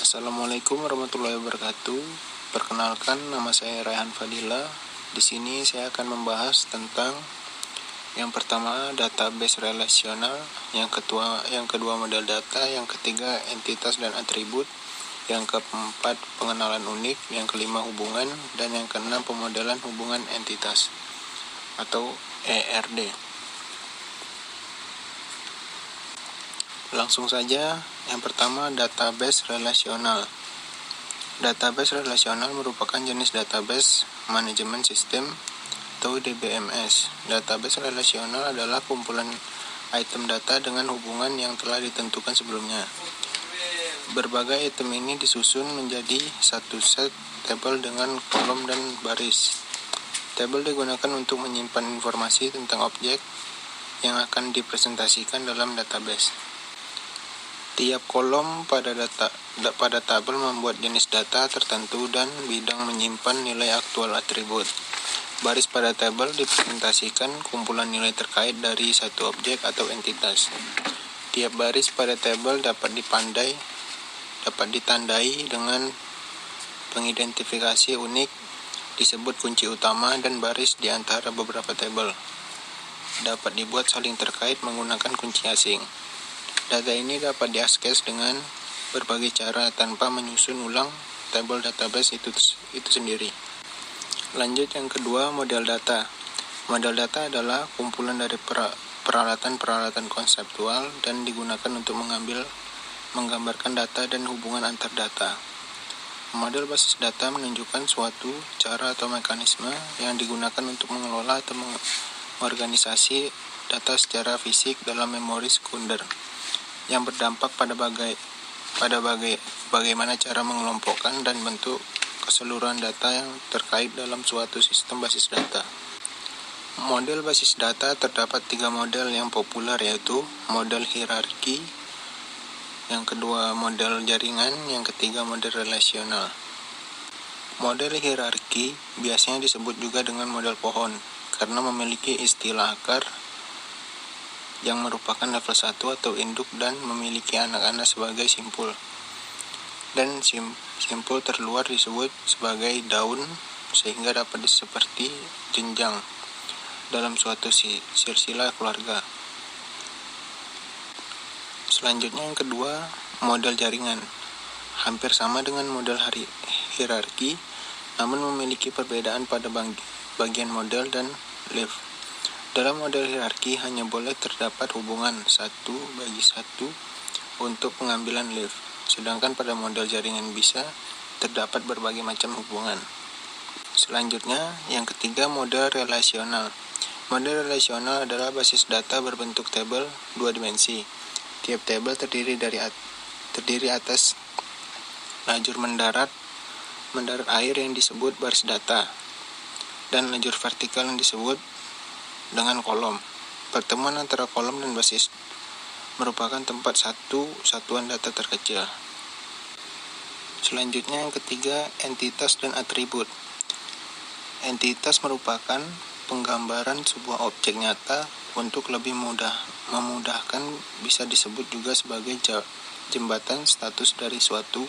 Assalamualaikum warahmatullahi wabarakatuh. Perkenalkan, nama saya Raihan Fadila. Di sini saya akan membahas tentang yang pertama database relasional, yang kedua model data, yang ketiga entitas dan atribut, yang keempat pengenalan unik, yang kelima hubungan, dan yang keenam pemodelan hubungan entitas atau ERD. Langsung saja, yang pertama database relasional. Database relasional merupakan jenis database manajemen sistem atau DBMS. Database relasional adalah kumpulan item data dengan hubungan yang telah ditentukan sebelumnya. Berbagai item ini disusun menjadi satu set tabel dengan kolom dan baris. Tabel digunakan untuk menyimpan informasi tentang objek yang akan dipresentasikan dalam database. Tiap kolom pada tabel membuat jenis data tertentu dan bidang menyimpan nilai aktual atribut. Baris pada tabel dipresentasikan kumpulan nilai terkait dari satu objek atau entitas. Tiap baris pada tabel dapat ditandai dengan pengidentifikasi unik, disebut kunci utama, dan baris di antara beberapa tabel dapat dibuat saling terkait menggunakan kunci asing. Data ini dapat diakses dengan berbagai cara tanpa menyusun ulang tabel database itu sendiri. Lanjut yang kedua, model data. Model data adalah kumpulan dari peralatan-peralatan konseptual dan digunakan untuk menggambarkan data dan hubungan antar data. Model basis data menunjukkan suatu cara atau mekanisme yang digunakan untuk mengelola atau mengorganisasi data secara fisik dalam memori sekunder, yang berdampak pada bagaimana cara mengelompokkan dan bentuk keseluruhan data yang terkait dalam suatu sistem basis data. Model basis data terdapat 3 model yang populer, yaitu model hierarki, yang kedua model jaringan, yang ketiga model relasional. Model hierarki biasanya disebut juga dengan model pohon karena memiliki istilah akar yang merupakan level 1 atau induk dan memiliki anak-anak sebagai simpul. Dan simpul terluar disebut sebagai daun, sehingga dapat seperti jenjang dalam suatu silsilah keluarga. Selanjutnya yang kedua, model jaringan. Hampir sama dengan model hierarki, namun memiliki perbedaan pada bagian model dan leaf. Dalam model hierarki hanya boleh terdapat hubungan 1:1 untuk pengambilan leaf, sedangkan pada model jaringan bisa terdapat berbagai macam hubungan. Selanjutnya, yang ketiga model relasional. Model relasional adalah basis data berbentuk tabel 2 dimensi. Tiap tabel terdiri atas lajur mendarat air yang disebut baris data, dan lajur vertikal yang disebut dengan kolom. Pertemuan antara kolom dan basis merupakan tempat satuan data terkecil. Selanjutnya yang ketiga, entitas dan atribut. Entitas merupakan penggambaran sebuah objek nyata. Untuk lebih memudahkan bisa disebut juga sebagai jembatan status dari suatu.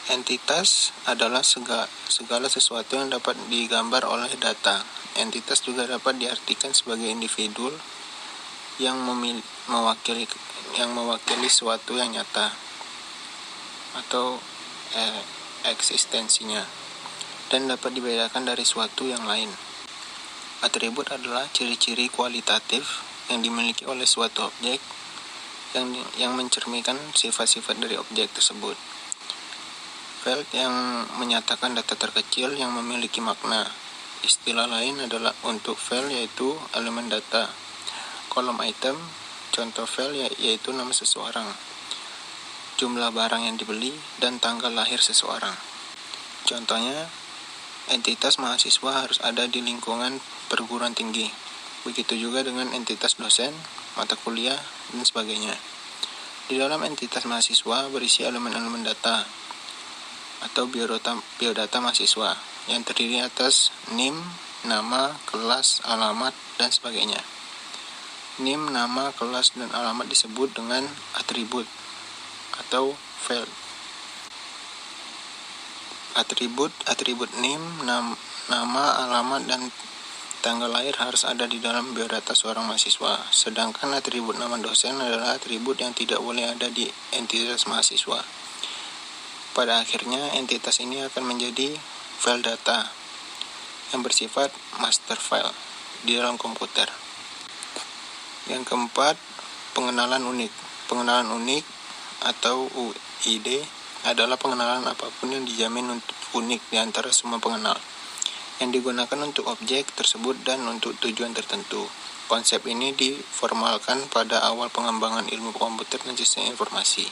Entitas adalah segala sesuatu yang dapat digambar oleh data. Entitas juga dapat diartikan sebagai individu yang mewakili suatu yang nyata atau eksistensinya, dan dapat dibedakan dari suatu yang lain. Atribut adalah ciri-ciri kualitatif yang dimiliki oleh suatu objek yang mencerminkan sifat-sifat dari objek tersebut. Field yang menyatakan data terkecil yang memiliki makna. Istilah lain adalah untuk file, yaitu elemen data. Kolom item, contoh file yaitu nama seseorang, jumlah barang yang dibeli, dan tanggal lahir seseorang. Contohnya, entitas mahasiswa harus ada di lingkungan perguruan tinggi. Begitu juga dengan entitas dosen, mata kuliah, dan sebagainya. Di dalam entitas mahasiswa berisi elemen-elemen data atau biodata mahasiswa yang terdiri atas NIM, nama, kelas, alamat, dan sebagainya. NIM, nama, kelas, dan alamat disebut dengan atribut atau field. Atribut name, nama, alamat, dan tanggal lahir harus ada di dalam biodata seorang mahasiswa. Sedangkan atribut nama dosen adalah atribut yang tidak boleh ada di entitas mahasiswa. Pada akhirnya, entitas ini akan menjadi file data yang bersifat master file di dalam komputer. Yang keempat, pengenalan unik. Pengenalan unik atau UID adalah pengenalan apapun yang dijamin untuk unik di antara semua pengenal, yang digunakan untuk objek tersebut dan untuk tujuan tertentu. Konsep ini diformalkan pada awal pengembangan ilmu komputer dan sistem informasi.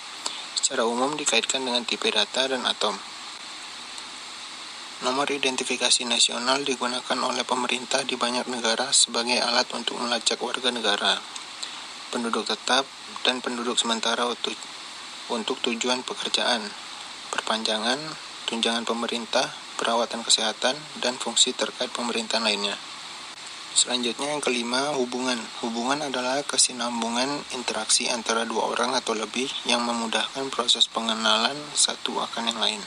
Secara umum dikaitkan dengan tipe data dan atom. Nomor identifikasi nasional digunakan oleh pemerintah di banyak negara sebagai alat untuk melacak warga negara, penduduk tetap, dan penduduk sementara untuk tujuan pekerjaan, perpanjangan, tunjangan pemerintah, perawatan kesehatan, dan fungsi terkait pemerintahan lainnya. Selanjutnya yang kelima, hubungan. Hubungan adalah kesinambungan interaksi antara dua orang atau lebih yang memudahkan proses pengenalan satu akan yang lain.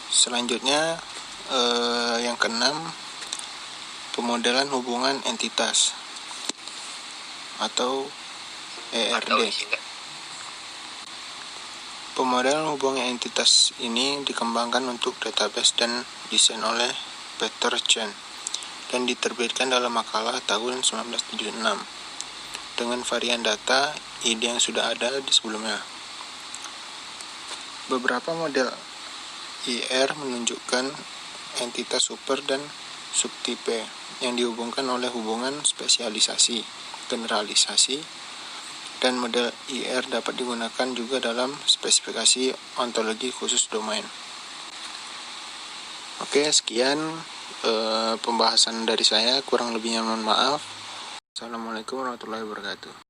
Selanjutnya yang keenam, pemodelan hubungan entitas atau ERD. Pemodelan hubungan entitas ini dikembangkan untuk database dan desain oleh Peter Chen dan diterbitkan dalam makalah tahun 1976 dengan varian data ide yang sudah ada di sebelumnya. Beberapa model IR menunjukkan entitas super dan subtipe yang dihubungkan oleh hubungan spesialisasi, generalisasi, dan model IR dapat digunakan juga dalam spesifikasi ontologi khusus domain. Oke, sekian pembahasan dari saya, kurang lebihnya mohon maaf. Assalamualaikum warahmatullahi wabarakatuh.